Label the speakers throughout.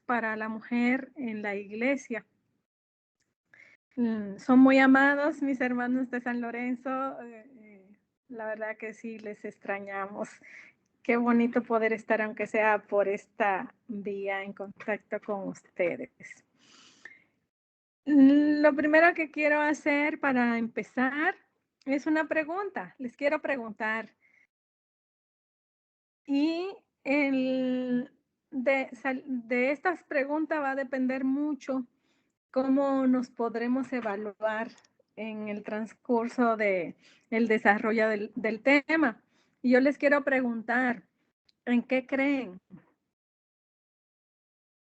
Speaker 1: para la mujer en la iglesia. Son muy amados mis hermanos de San Lorenzo. La verdad que sí, les extrañamos. Qué bonito poder estar, aunque sea por esta vía, en contacto con ustedes. Lo primero que quiero hacer para empezar es una pregunta. Les quiero preguntar. Y de estas preguntas va a depender mucho cómo nos podremos evaluar en el transcurso del desarrollo del tema. Y yo les quiero preguntar, ¿en qué creen?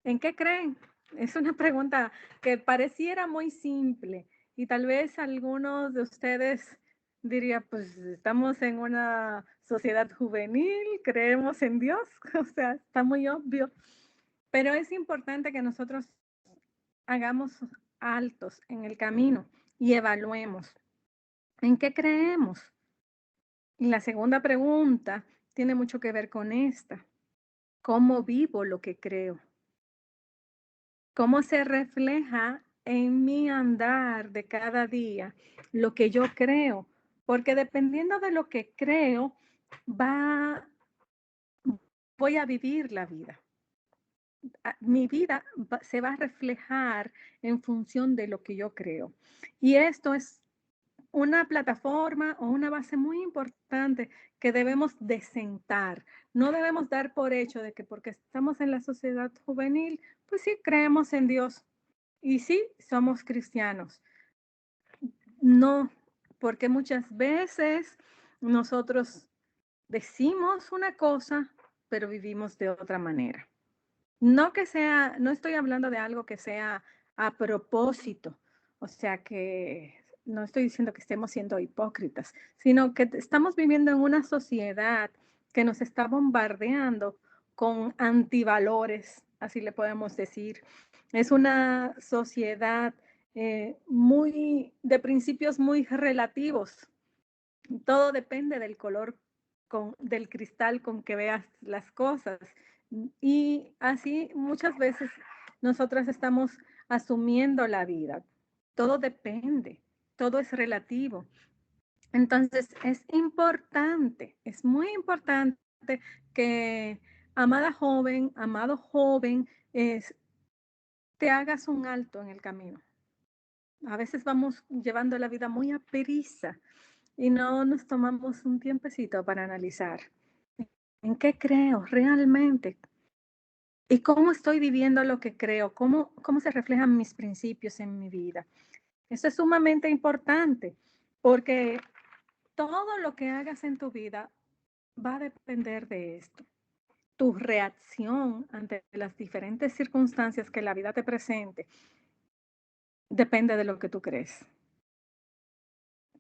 Speaker 1: ¿En qué creen? Es una pregunta que pareciera muy simple y tal vez algunos de ustedes diría, pues estamos en una sociedad juvenil, creemos en Dios, o sea, está muy obvio, pero es importante que nosotros hagamos altos en el camino y evaluemos en qué creemos. Y la segunda pregunta tiene mucho que ver con esta. ¿Cómo vivo lo que creo? ¿Cómo se refleja en mi andar de cada día lo que yo creo? Porque dependiendo de lo que creo, voy a vivir la vida. Mi vida se va a reflejar en función de lo que yo creo. Y esto es una plataforma o una base muy importante que debemos de sentar. No debemos dar por hecho de que porque estamos en la sociedad juvenil, pues sí creemos en Dios y sí somos cristianos. No, porque muchas veces nosotros decimos una cosa, pero vivimos de otra manera. No estoy hablando de algo que sea a propósito, o sea que no estoy diciendo que estemos siendo hipócritas, sino que estamos viviendo en una sociedad que nos está bombardeando con antivalores, así le podemos decir. Es una sociedad muy de principios muy relativos. Todo depende del color del cristal con que veas las cosas. Y así muchas veces nosotras estamos asumiendo la vida. Todo depende, todo es relativo. Entonces es importante, es muy importante que, amada joven, amado joven, te hagas un alto en el camino. A veces vamos llevando la vida muy a prisa y no nos tomamos un tiempecito para analizar en qué creo realmente y cómo estoy viviendo lo que creo, cómo se reflejan mis principios en mi vida. Eso es sumamente importante porque todo lo que hagas en tu vida va a depender de esto. Tu reacción ante las diferentes circunstancias que la vida te presente depende de lo que tú crees.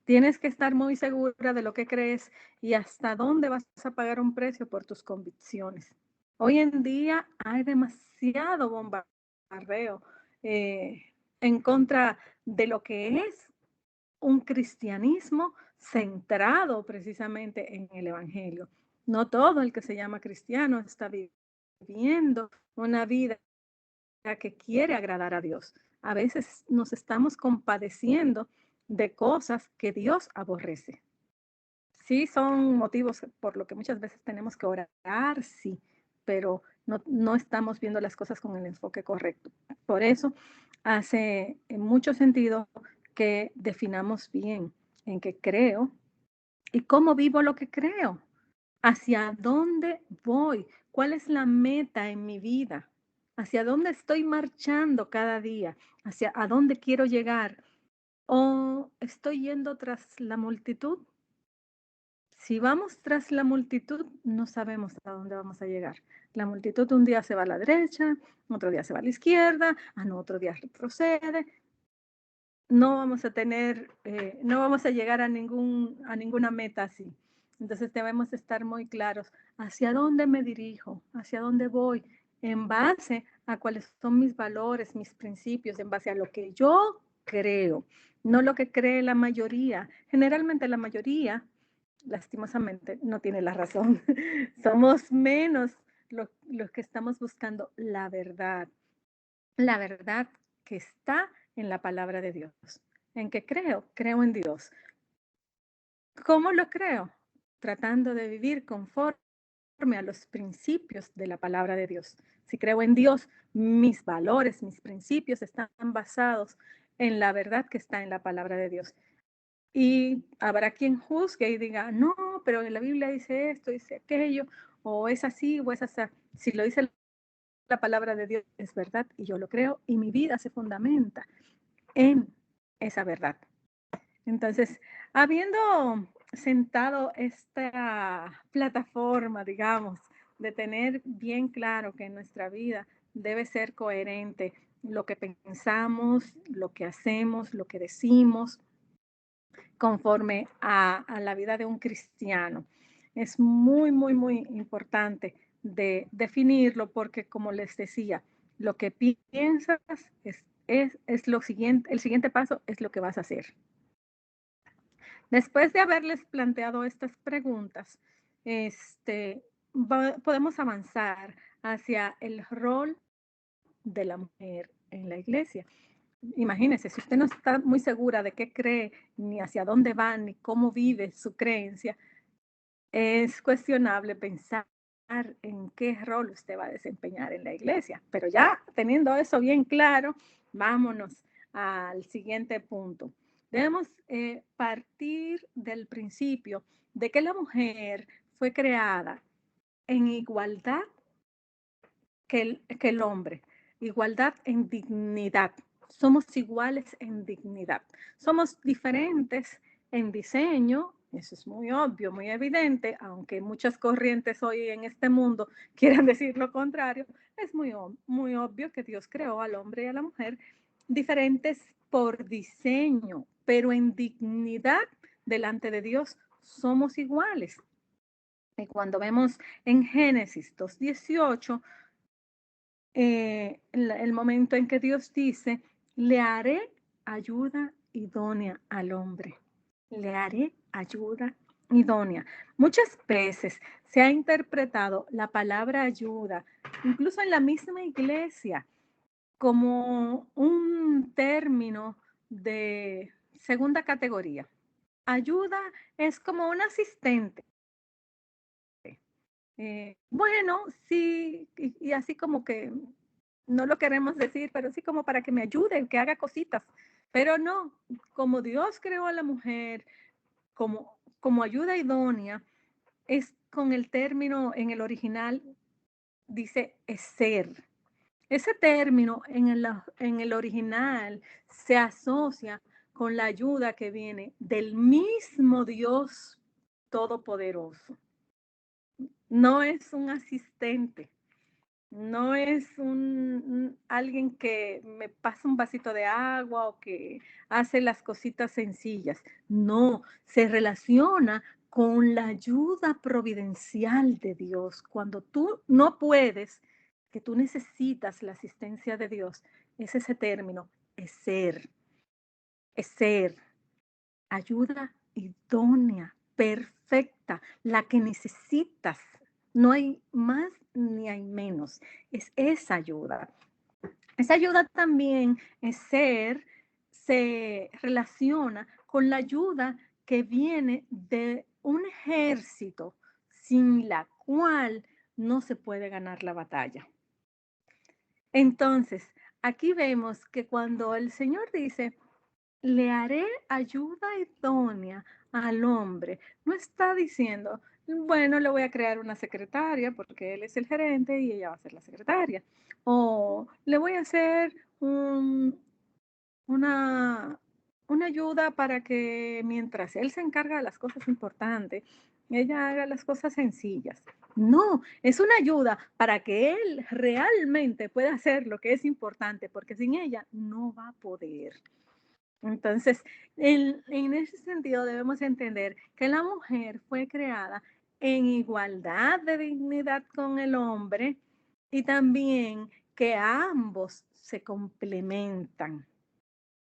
Speaker 1: Tienes que estar muy segura de lo que crees y hasta dónde vas a pagar un precio por tus convicciones. Hoy en día hay demasiado bombardeo en contra de lo que es un cristianismo centrado precisamente en el Evangelio. No todo el que se llama cristiano está viviendo una vida que quiere agradar a Dios. A veces nos estamos compadeciendo de cosas que Dios aborrece. Sí, son motivos por lo que muchas veces tenemos que orar, sí, pero no estamos viendo las cosas con el enfoque correcto. Por eso hace mucho sentido que definamos bien en qué creo y cómo vivo lo que creo, hacia dónde voy, cuál es la meta en mi vida, hacia dónde estoy marchando cada día, hacia a dónde quiero llegar o estoy yendo tras la multitud. Si vamos tras la multitud, no sabemos a dónde vamos a llegar. La multitud un día se va a la derecha, otro día se va a la izquierda, otro día retrocede. No vamos a no vamos a llegar a ninguna meta así. Entonces debemos estar muy claros hacia dónde me dirijo, hacia dónde voy, en base a cuáles son mis valores, mis principios, en base a lo que yo creo, no lo que cree la mayoría. Generalmente la mayoría lastimosamente no tiene la razón. Somos menos los que estamos buscando la verdad que está en la palabra de Dios. ¿En qué creo? Creo en Dios. ¿Cómo lo creo? Tratando de vivir conforme a los principios de la palabra de Dios. Si creo en Dios, mis valores, mis principios están basados en la verdad que está en la palabra de Dios. Y habrá quien juzgue y diga, no, pero en la Biblia dice esto, dice aquello, o es así, o es así. Si lo dice la palabra de Dios, es verdad, y yo lo creo, y mi vida se fundamenta en esa verdad. Entonces, habiendo sentado esta plataforma, digamos, de tener bien claro que nuestra vida debe ser coherente, lo que pensamos, lo que hacemos, lo que decimos, conforme a la vida de un cristiano. Es muy, muy, muy importante de definirlo porque, como les decía, lo que piensas es lo siguiente, el siguiente paso es lo que vas a hacer. Después de haberles planteado estas preguntas, podemos avanzar hacia el rol de la mujer en la iglesia. Imagínense, si usted no está muy segura de qué cree, ni hacia dónde va, ni cómo vive su creencia, es cuestionable pensar en qué rol usted va a desempeñar en la iglesia. Pero ya teniendo eso bien claro, vámonos al siguiente punto. Debemos partir del principio de que la mujer fue creada en igualdad que el hombre, igualdad en dignidad. Somos iguales en dignidad. Somos diferentes en diseño, eso es muy obvio, muy evidente, aunque muchas corrientes hoy en este mundo quieran decir lo contrario, es muy obvio que Dios creó al hombre y a la mujer diferentes por diseño, pero en dignidad delante de Dios somos iguales. Y cuando vemos en Génesis 2:18, el momento en que Dios dice, le haré ayuda idónea al hombre. Le haré ayuda idónea. Muchas veces se ha interpretado la palabra ayuda, incluso en la misma iglesia, como un término de segunda categoría. Ayuda es como un asistente. Bueno, sí, y así como que no lo queremos decir, pero sí como para que me ayude, que haga cositas. Pero no, como Dios creó a la mujer como ayuda idónea, es con el término en el original, dice ser. Ese término en el original se asocia con la ayuda que viene del mismo Dios Todopoderoso. No es un asistente. No es alguien que me pasa un vasito de agua o que hace las cositas sencillas. No, se relaciona con la ayuda providencial de Dios. Cuando tú no puedes, que tú necesitas la asistencia de Dios, es ese término, es ser, ayuda idónea, perfecta, la que necesitas. No hay más ni hay menos. Es esa ayuda. Esa ayuda también se relaciona con la ayuda que viene de un ejército sin la cual no se puede ganar la batalla. Entonces, aquí vemos que cuando el Señor dice, le haré ayuda idónea al hombre. No está diciendo, bueno, le voy a crear una secretaria porque él es el gerente y ella va a ser la secretaria. O le voy a hacer una, una ayuda para que mientras él se encarga de las cosas importantes, ella haga las cosas sencillas. No, es una ayuda para que él realmente pueda hacer lo que es importante, porque sin ella no va a poder. Entonces, en ese sentido debemos entender que la mujer fue creada en igualdad de dignidad con el hombre y también que ambos se complementan.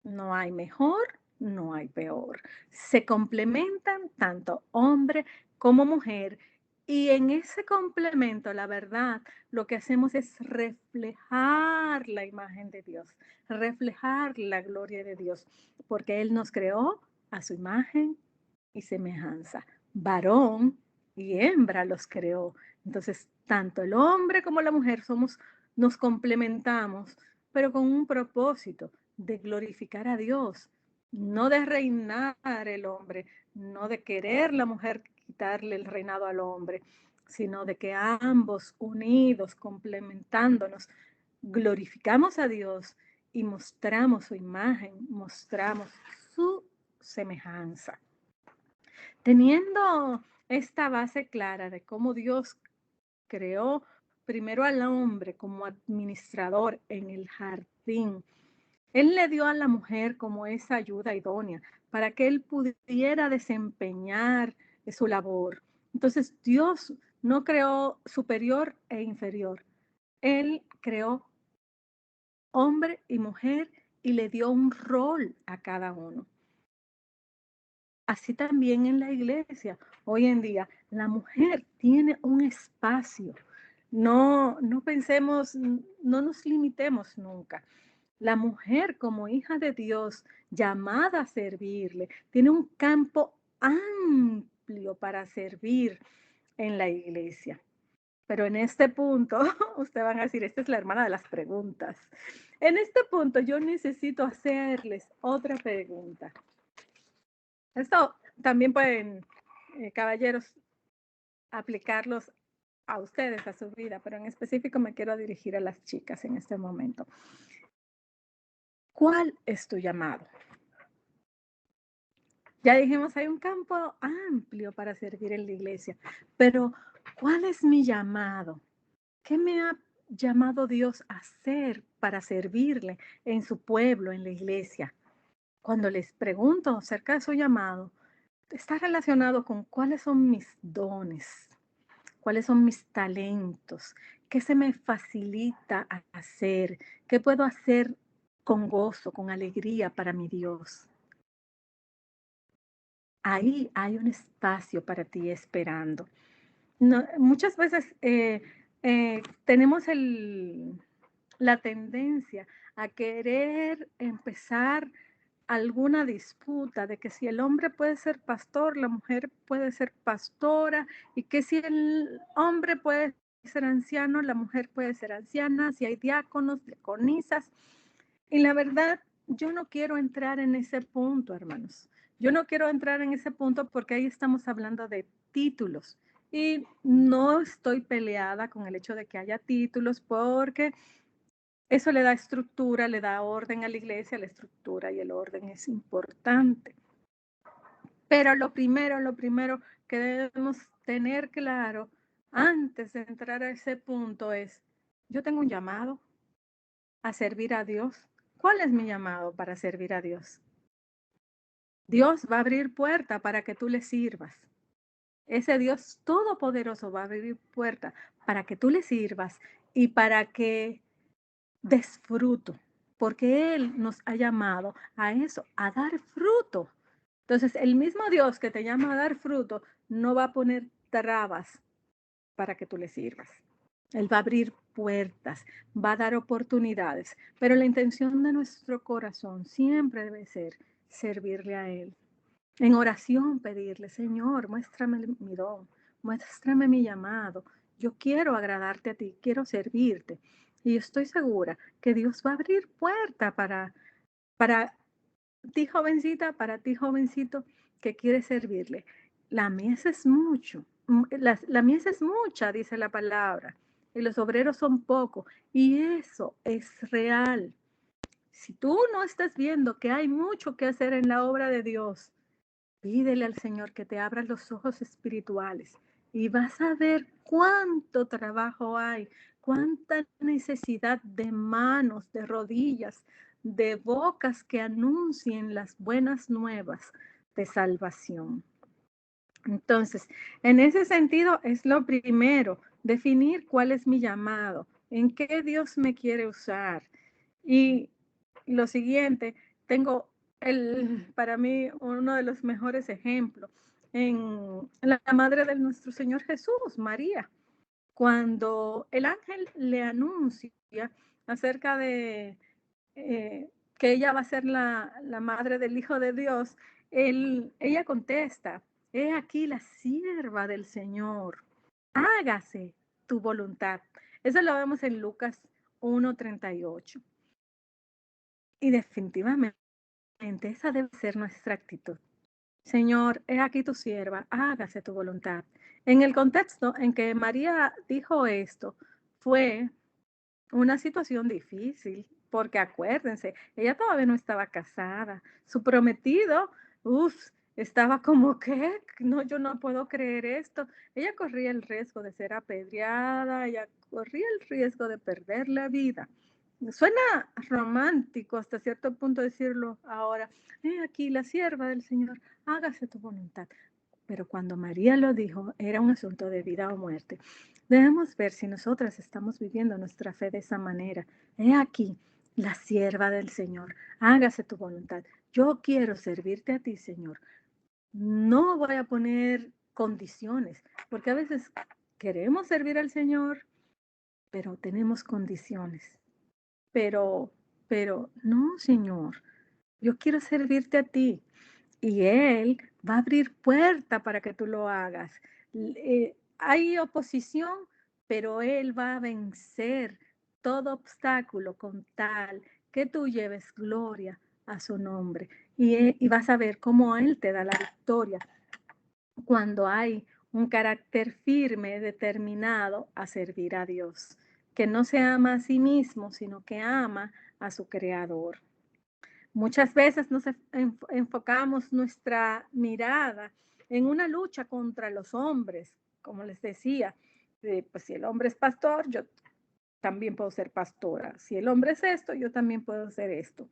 Speaker 1: No hay mejor, no hay peor. Se complementan tanto hombre como mujer Y en ese complemento, la verdad, lo que hacemos es reflejar la imagen de Dios, reflejar la gloria de Dios, porque Él nos creó a su imagen y semejanza. Varón y hembra los creó. Entonces, tanto el hombre como la mujer nos complementamos, pero con un propósito de glorificar a Dios, no de reinar el hombre, no de querer la mujer quitarle el reinado al hombre, sino de que ambos unidos, complementándonos, glorificamos a Dios y mostramos su imagen, mostramos su semejanza. Teniendo esta base clara de cómo Dios creó primero al hombre como administrador en el jardín, Él le dio a la mujer como esa ayuda idónea para que él pudiera desempeñar su labor. Entonces Dios no creó superior e inferior. Él creó hombre y mujer y le dio un rol a cada uno. Así también en la iglesia. Hoy en día, la mujer tiene un espacio. No pensemos, no nos limitemos nunca. La mujer como hija de Dios, llamada a servirle, tiene un campo amplio para servir en la iglesia. Pero en este punto, ustedes van a decir, esta es la hermana de las preguntas. En este punto yo necesito hacerles otra pregunta. Esto también pueden, caballeros, aplicarlos a ustedes, a su vida, pero en específico me quiero dirigir a las chicas en este momento. ¿Cuál es tu llamado? Ya dijimos, hay un campo amplio para servir en la iglesia, pero ¿cuál es mi llamado? ¿Qué me ha llamado Dios a hacer para servirle en su pueblo, en la iglesia? Cuando les pregunto acerca de su llamado, está relacionado con cuáles son mis dones, cuáles son mis talentos, qué se me facilita hacer, qué puedo hacer con gozo, con alegría para mi Dios. Ahí hay un espacio para ti esperando. No, muchas veces tenemos la tendencia a querer empezar alguna disputa de que si el hombre puede ser pastor, la mujer puede ser pastora, y que si el hombre puede ser anciano, la mujer puede ser anciana, si hay diáconos, diaconisas. Y la verdad, yo no quiero entrar en ese punto, hermanos. Yo no quiero entrar en ese punto porque ahí estamos hablando de títulos. Y no estoy peleada con el hecho de que haya títulos porque eso le da estructura, le da orden a la iglesia, la estructura y el orden es importante. Pero lo primero que debemos tener claro antes de entrar a ese punto es, yo tengo un llamado a servir a Dios. ¿Cuál es mi llamado para servir a Dios? Dios va a abrir puerta para que tú le sirvas. Ese Dios todopoderoso va a abrir puerta para que tú le sirvas y para que des fruto, porque Él nos ha llamado a eso, a dar fruto. Entonces, el mismo Dios que te llama a dar fruto no va a poner trabas para que tú le sirvas. Él va a abrir puertas, va a dar oportunidades, pero la intención de nuestro corazón siempre debe ser servirle a Él. En oración pedirle, Señor, muéstrame mi don, muéstrame mi llamado. Yo quiero agradarte a ti, quiero servirte. Y estoy segura que Dios va a abrir puerta para ti, jovencita, para ti, jovencito, que quiere servirle. La mies es mucho, la mies es mucha, dice la palabra, y los obreros son pocos. Y eso es real. Si tú no estás viendo que hay mucho que hacer en la obra de Dios, pídele al Señor que te abra los ojos espirituales y vas a ver cuánto trabajo hay, cuánta necesidad de manos, de rodillas, de bocas que anuncien las buenas nuevas de salvación. Entonces, en ese sentido es lo primero, definir cuál es mi llamado, en qué Dios me quiere usar. Y lo siguiente, tengo para mí uno de los mejores ejemplos en la madre de nuestro Señor Jesús, María, cuando el ángel le anuncia acerca de que ella va a ser la madre del Hijo de Dios, ella contesta, he aquí la sierva del Señor, hágase tu voluntad. Eso lo vemos en Lucas 1:38. Y definitivamente esa debe ser nuestra actitud. Señor, he aquí tu sierva, hágase tu voluntad. En el contexto en que María dijo esto, fue una situación difícil, porque acuérdense, ella todavía no estaba casada. Su prometido, estaba como que, no, yo no puedo creer esto. Ella corría el riesgo de ser apedreada, ella corría el riesgo de perder la vida. Suena romántico hasta cierto punto decirlo ahora. Aquí la sierva del Señor, hágase tu voluntad. Pero cuando María lo dijo, era un asunto de vida o muerte. Debemos ver si nosotras estamos viviendo nuestra fe de esa manera. He aquí, la sierva del Señor, hágase tu voluntad. Yo quiero servirte a ti, Señor. No voy a poner condiciones, porque a veces queremos servir al Señor, pero tenemos condiciones. Pero, pero, no, Señor, yo quiero servirte a ti. Y Él va a abrir puerta para que tú lo hagas. Hay oposición, pero Él va a vencer todo obstáculo con tal que tú lleves gloria a su nombre. Y vas a ver cómo Él te da la victoria cuando hay un carácter firme, determinado a servir a Dios, que no se ama a sí mismo, sino que ama a su Creador. Muchas veces nos enfocamos nuestra mirada en una lucha contra los hombres, como les decía, pues si el hombre es pastor, yo también puedo ser pastora. Si el hombre es esto, yo también puedo ser esto.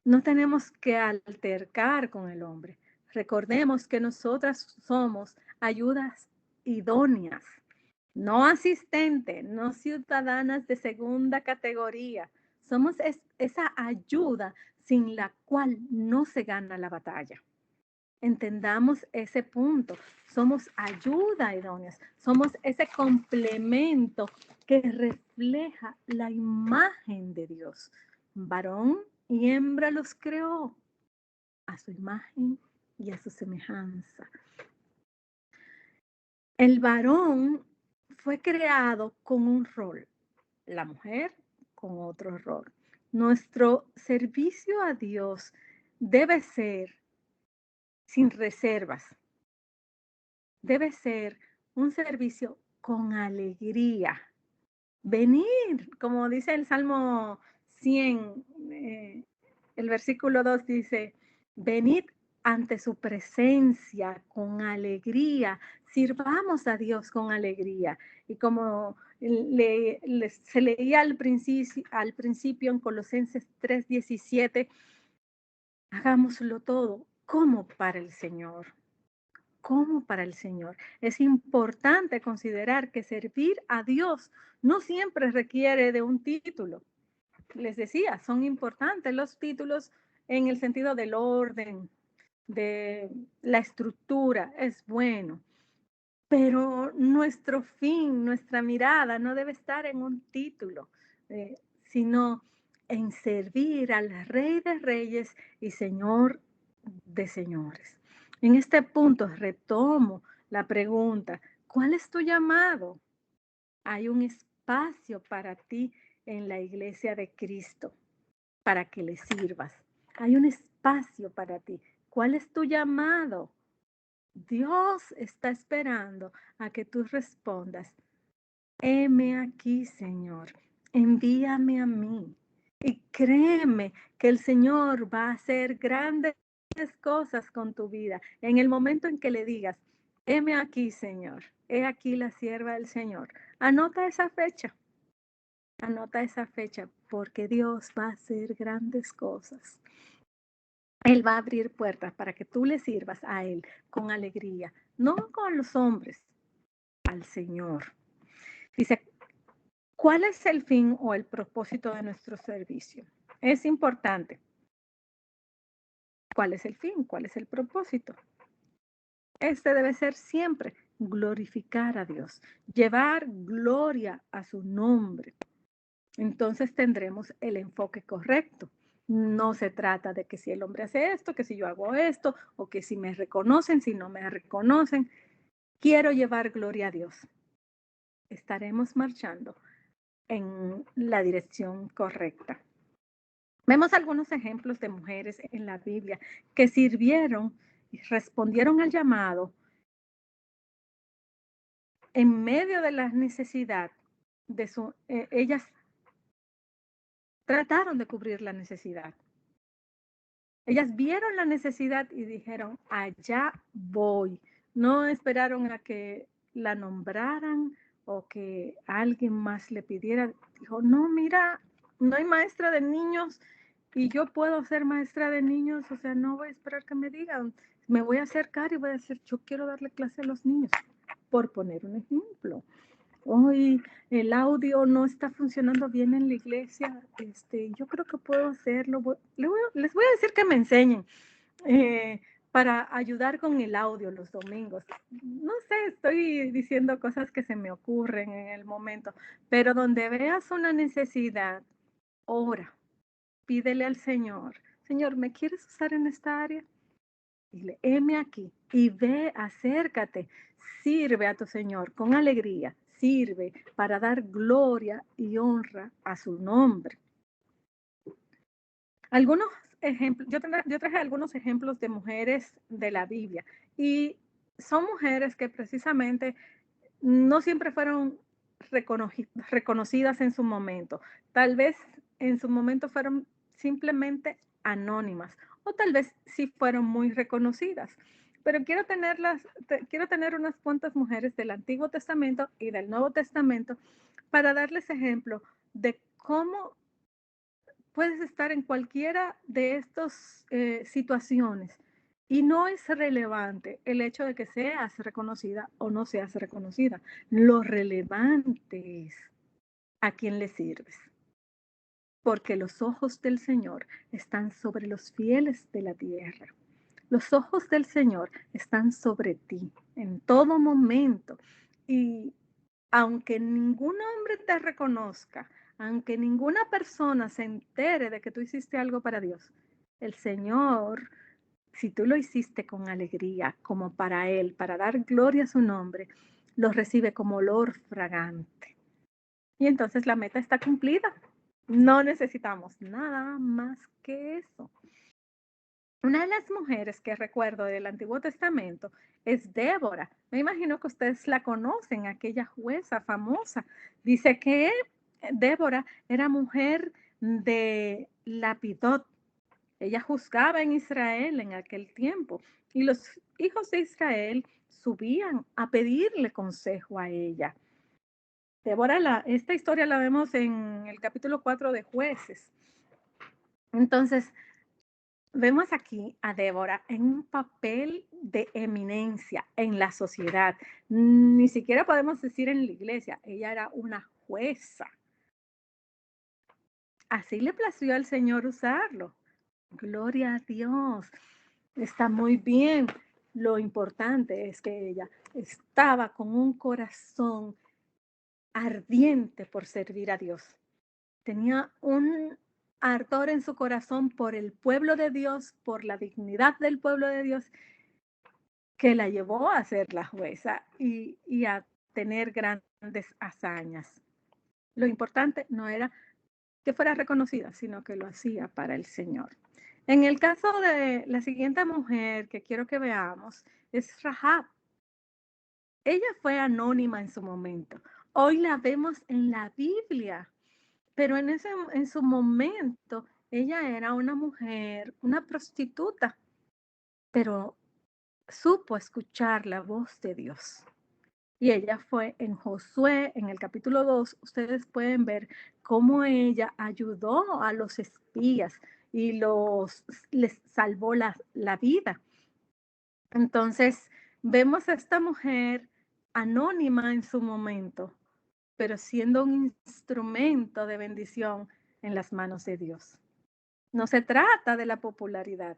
Speaker 1: No tenemos que altercar con el hombre. Recordemos que nosotras somos ayudas idóneas, no asistentes, no ciudadanas de segunda categoría. Somos esa ayuda sin la cual no se gana la batalla. Entendamos ese punto. Somos ayuda idóneas. Somos ese complemento que refleja la imagen de Dios. Varón y hembra los creó a su imagen y a su semejanza. El varón fue creado con un rol, la mujer con otro rol. Nuestro servicio a Dios debe ser sin reservas, debe ser un servicio con alegría. Venir, como dice el Salmo 100, el versículo 2 dice, venid ante su presencia con alegría, sirvamos a Dios con alegría. Y como se leía al principio en Colosenses 3:17, hagámoslo todo como para el Señor. Como para el Señor. Es importante considerar que servir a Dios no siempre requiere de un título. Les decía, son importantes los títulos en el sentido del orden, de la estructura, es bueno. Pero nuestro fin, nuestra mirada no debe estar en un título, sino en servir al Rey de Reyes y Señor de Señores. En este punto retomo la pregunta, ¿cuál es tu llamado? Hay un espacio para ti en la iglesia de Cristo para que le sirvas. Hay un espacio para ti. ¿Cuál es tu llamado? Dios está esperando a que tú respondas, heme aquí, Señor, envíame a mí. Y créeme que el Señor va a hacer grandes cosas con tu vida. En el momento en que le digas, heme aquí, Señor, he aquí la sierva del Señor. Anota esa fecha, porque Dios va a hacer grandes cosas. Él va a abrir puertas para que tú le sirvas a Él con alegría, no con los hombres, al Señor. Dice, ¿cuál es el fin o el propósito de nuestro servicio? Es importante. ¿Cuál es el fin? ¿Cuál es el propósito? Este debe ser siempre glorificar a Dios, llevar gloria a su nombre. Entonces tendremos el enfoque correcto. No se trata de que si el hombre hace esto, que si yo hago esto, o que si me reconocen, si no me reconocen. Quiero llevar gloria a Dios. Estaremos marchando en la dirección correcta. Vemos algunos ejemplos de mujeres en la Biblia que sirvieron y respondieron al llamado en medio de la necesidad de ellas trataron de cubrir la necesidad. Ellas vieron la necesidad y dijeron, allá voy. No esperaron a que la nombraran o que alguien más le pidiera. Dijo, no, mira, no hay maestra de niños y yo puedo ser maestra de niños, o sea, no voy a esperar que me digan. Me voy a acercar y voy a decir, yo quiero darle clase a los niños, por poner un ejemplo. Hoy el audio no está funcionando bien en la iglesia, yo creo que puedo hacerlo. Les voy a decir que me enseñen para ayudar con el audio los domingos. No sé, estoy diciendo cosas que se me ocurren en el momento, pero donde veas una necesidad, ora, pídele al Señor, Señor, ¿me quieres usar en esta área? Dile, heme aquí y ve, acércate, sirve a tu Señor con alegría, sirve para dar gloria y honra a su nombre. Algunos ejemplos, yo traje algunos ejemplos de mujeres de la Biblia y son mujeres que precisamente no siempre fueron reconocidas en su momento. Tal vez en su momento fueron simplemente anónimas o tal vez sí fueron muy reconocidas. Pero quiero tener unas cuantas mujeres del Antiguo Testamento y del Nuevo Testamento para darles ejemplo de cómo puedes estar en cualquiera de estas situaciones y no es relevante el hecho de que seas reconocida o no seas reconocida. Lo relevante es a quién le sirves, porque los ojos del Señor están sobre los fieles de la tierra. Los ojos del Señor están sobre ti en todo momento y aunque ningún hombre te reconozca, aunque ninguna persona se entere de que tú hiciste algo para Dios, el Señor, si tú lo hiciste con alegría, como para Él, para dar gloria a su nombre, lo recibe como olor fragante. Y entonces la meta está cumplida. No necesitamos nada más que eso. Una de las mujeres que recuerdo del Antiguo Testamento es Débora. Me imagino que ustedes la conocen, aquella jueza famosa. Dice que Débora era mujer de Lapidot. Ella juzgaba en Israel en aquel tiempo y los hijos de Israel subían a pedirle consejo a ella. Débora, esta historia la vemos en el capítulo 4 de Jueces. Entonces, vemos aquí a Débora en un papel de eminencia en la sociedad. Ni siquiera podemos decir en la iglesia, ella era una jueza. Así le plació al Señor usarlo. Gloria a Dios. Está muy bien. Lo importante es que ella estaba con un corazón ardiente por servir a Dios. Tenía un ardor en su corazón por el pueblo de Dios, por la dignidad del pueblo de Dios, que la llevó a ser la jueza y a tener grandes hazañas. Lo importante no era que fuera reconocida, sino que lo hacía para el Señor. En el caso de la siguiente mujer que quiero que veamos es Rahab. Ella fue anónima en su momento. Hoy la vemos en la Biblia, pero en su momento ella era una mujer, una prostituta, pero supo escuchar la voz de Dios. Y ella fue en Josué, en el capítulo 2, ustedes pueden ver cómo ella ayudó a los espías y les salvó la vida. Entonces, vemos a esta mujer anónima en su momento, pero siendo un instrumento de bendición en las manos de Dios. No se trata de la popularidad,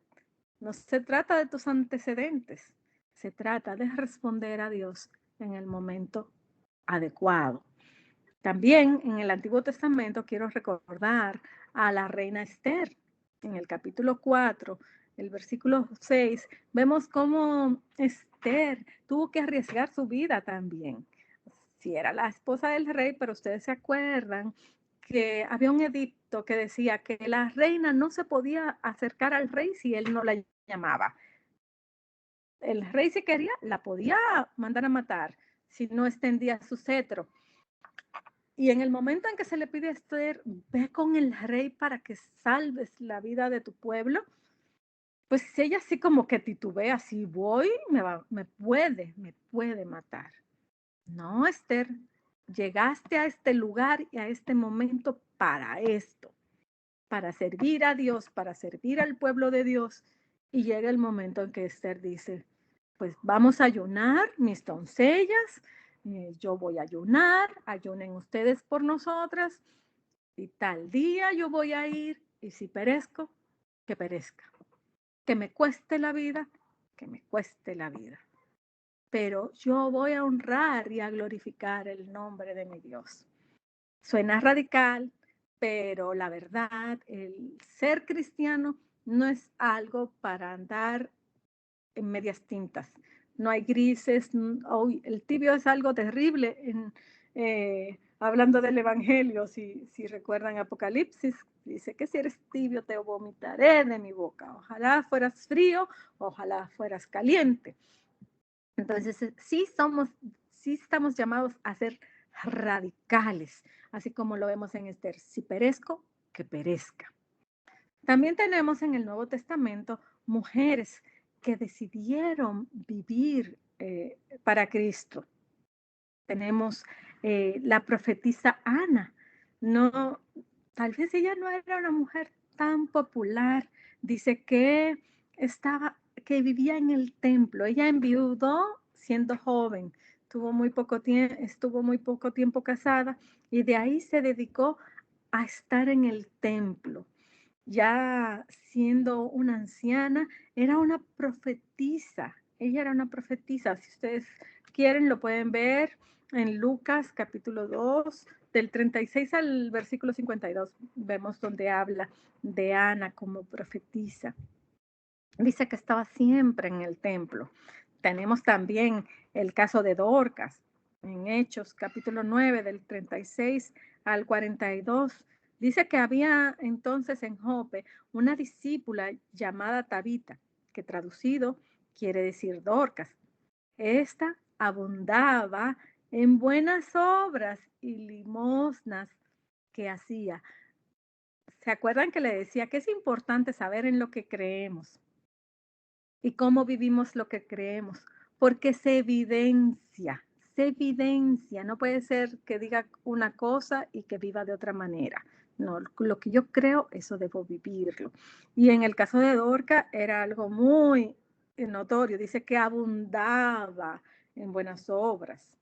Speaker 1: no se trata de tus antecedentes, Se trata de responder a Dios en el momento adecuado. También en el Antiguo Testamento quiero recordar a la reina Esther. En el capítulo 4, el versículo 6, vemos cómo Esther tuvo que arriesgar su vida también. Si era la esposa del rey, pero ustedes se acuerdan que había un edicto que decía que la reina no se podía acercar al rey si él no la llamaba. El rey, si quería, la podía mandar a matar si no extendía su cetro. Y en el momento en que se le pide a Esther, ve con el rey para que salves la vida de tu pueblo, pues ella así como que titubea, si voy, me puede matar. No, Esther, llegaste a este lugar y a este momento para esto, para servir a Dios, para servir al pueblo de Dios. Y llega el momento en que Esther dice, pues vamos a ayunar, mis doncellas, yo voy a ayunar, ayunen ustedes por nosotras, y tal día yo voy a ir, y si perezco, que perezca. Que me cueste la vida, que me cueste la vida. Pero yo voy a honrar y a glorificar el nombre de mi Dios. Suena radical, pero la verdad, el ser cristiano no es algo para andar en medias tintas. No hay grises. El tibio es algo terrible. Hablando del Evangelio, si recuerdan Apocalipsis, dice que si eres tibio te vomitaré de mi boca. Ojalá fueras frío, ojalá fueras caliente. Entonces, sí estamos llamados a ser radicales, así como lo vemos en Esther. Si perezco, que perezca. También tenemos en el Nuevo Testamento mujeres que decidieron vivir para Cristo. Tenemos la profetisa Ana. No, tal vez ella no era una mujer tan popular. Dice que que vivía en el templo. Ella enviudó siendo joven. Estuvo muy poco tiempo casada y de ahí se dedicó a estar en el templo. Ya siendo una anciana, era una profetisa. Ella era una profetisa. Si ustedes quieren, lo pueden ver en Lucas capítulo 2, del 36 al versículo 52. Vemos donde habla de Ana como profetisa. Dice que estaba siempre en el templo. Tenemos también el caso de Dorcas en Hechos capítulo 9, del 36 al 42. Dice que había entonces en Jope una discípula llamada Tabita, que traducido quiere decir Dorcas. Esta abundaba en buenas obras y limosnas que hacía. ¿Se acuerdan que le decía que es importante saber en lo que creemos y cómo vivimos lo que creemos? Porque se evidencia. No puede ser que diga una cosa y que viva de otra manera. No, lo que yo creo, eso debo vivirlo. Y en el caso de Dorca era algo muy notorio. Dice que abundaba en buenas obras.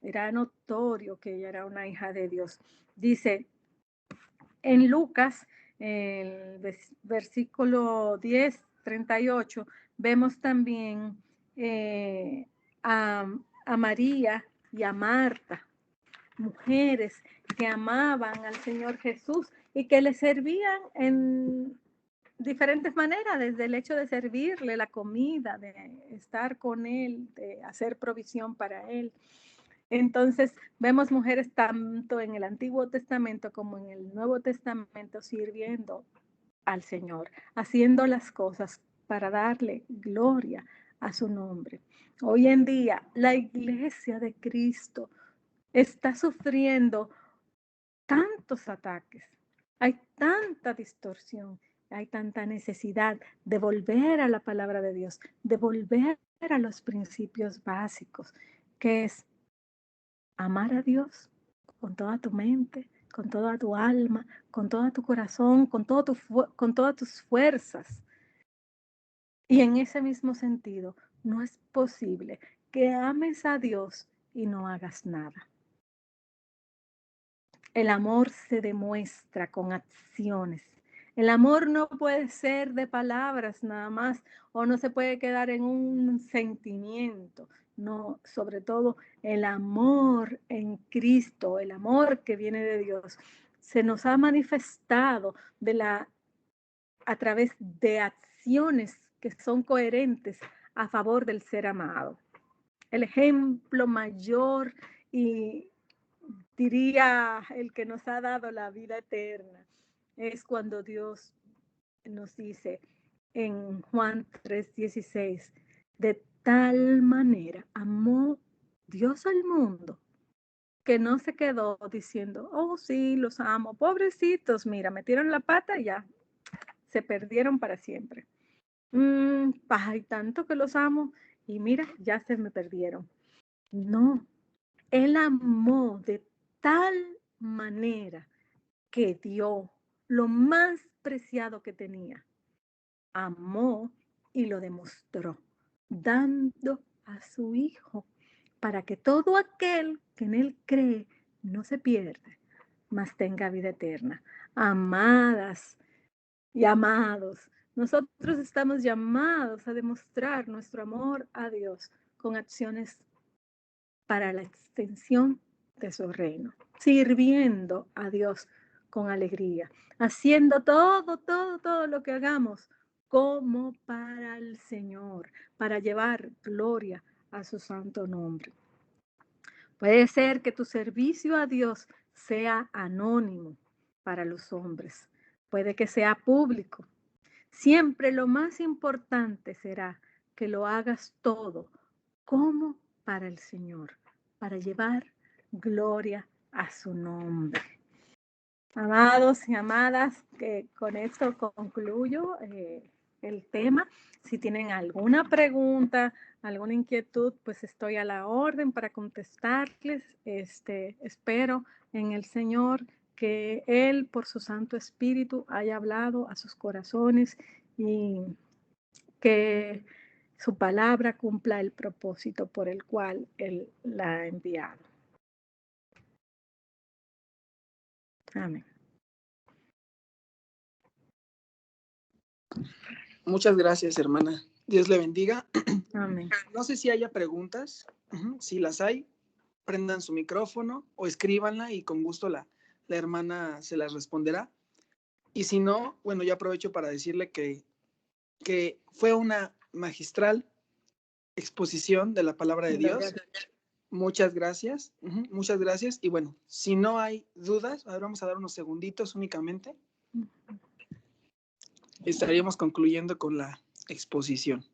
Speaker 1: Era notorio que ella era una hija de Dios. Dice en Lucas, el versículo 10, 38, vemos también eh, a, a María y a Marta, mujeres que amaban al Señor Jesús y que le servían en diferentes maneras, desde el hecho de servirle la comida, de estar con él, de hacer provisión para él. Entonces, vemos mujeres tanto en el Antiguo Testamento como en el Nuevo Testamento sirviendo al Señor, haciendo las cosas para darle gloria a su nombre. Hoy en día, la iglesia de Cristo está sufriendo tantos ataques, hay tanta distorsión, hay tanta necesidad de volver a la palabra de Dios, de volver a los principios básicos, que es amar a Dios con toda tu mente, con toda tu alma, con todo tu corazón, con todas tus fuerzas. Y en ese mismo sentido, no es posible que ames a Dios y no hagas nada. El amor se demuestra con acciones. El amor no puede ser de palabras nada más, o no se puede quedar en un sentimiento. No, sobre todo el amor en Cristo, el amor que viene de Dios, se nos ha manifestado a través de acciones que son coherentes a favor del ser amado. El ejemplo mayor y diría el que nos ha dado la vida eterna es cuando Dios nos dice en Juan 3:16, de tal manera amó Dios al mundo que no se quedó diciendo, oh sí, los amo, pobrecitos, mira, metieron la pata y ya se perdieron para siempre. Ay, tanto que los amo y mira, ya se me perdieron. No, Él amó de tal manera que dio lo más preciado que tenía. Amó y lo demostró, dando a su Hijo para que todo aquel que en Él cree no se pierda, mas tenga vida eterna. Amadas y amados, nosotros estamos llamados a demostrar nuestro amor a Dios con acciones para la extensión de su reino, sirviendo a Dios con alegría, haciendo todo lo que hagamos como para el Señor, para llevar gloria a su santo nombre. Puede ser que tu servicio a Dios sea anónimo para los hombres, puede que sea público. Siempre lo más importante será que lo hagas todo como para el Señor, para llevar gloria a su nombre. Amados y amadas, que con esto concluyo el tema. Si tienen alguna pregunta, alguna inquietud, pues estoy a la orden para contestarles. Espero en el Señor que Él, por su Santo Espíritu, haya hablado a sus corazones y que su palabra cumpla el propósito por el cual Él la ha enviado. Amén.
Speaker 2: Muchas gracias, hermana. Dios le bendiga.
Speaker 1: Amén.
Speaker 2: No sé si haya preguntas. Si las hay, prendan su micrófono o escríbanla y con gusto la hermana se las responderá. Y si no, bueno, yo aprovecho para decirle que fue una magistral exposición de la palabra de Dios. Muchas gracias. Muchas gracias. Y bueno, si no hay dudas, ahora vamos a dar unos segunditos únicamente. Estaríamos concluyendo con la exposición.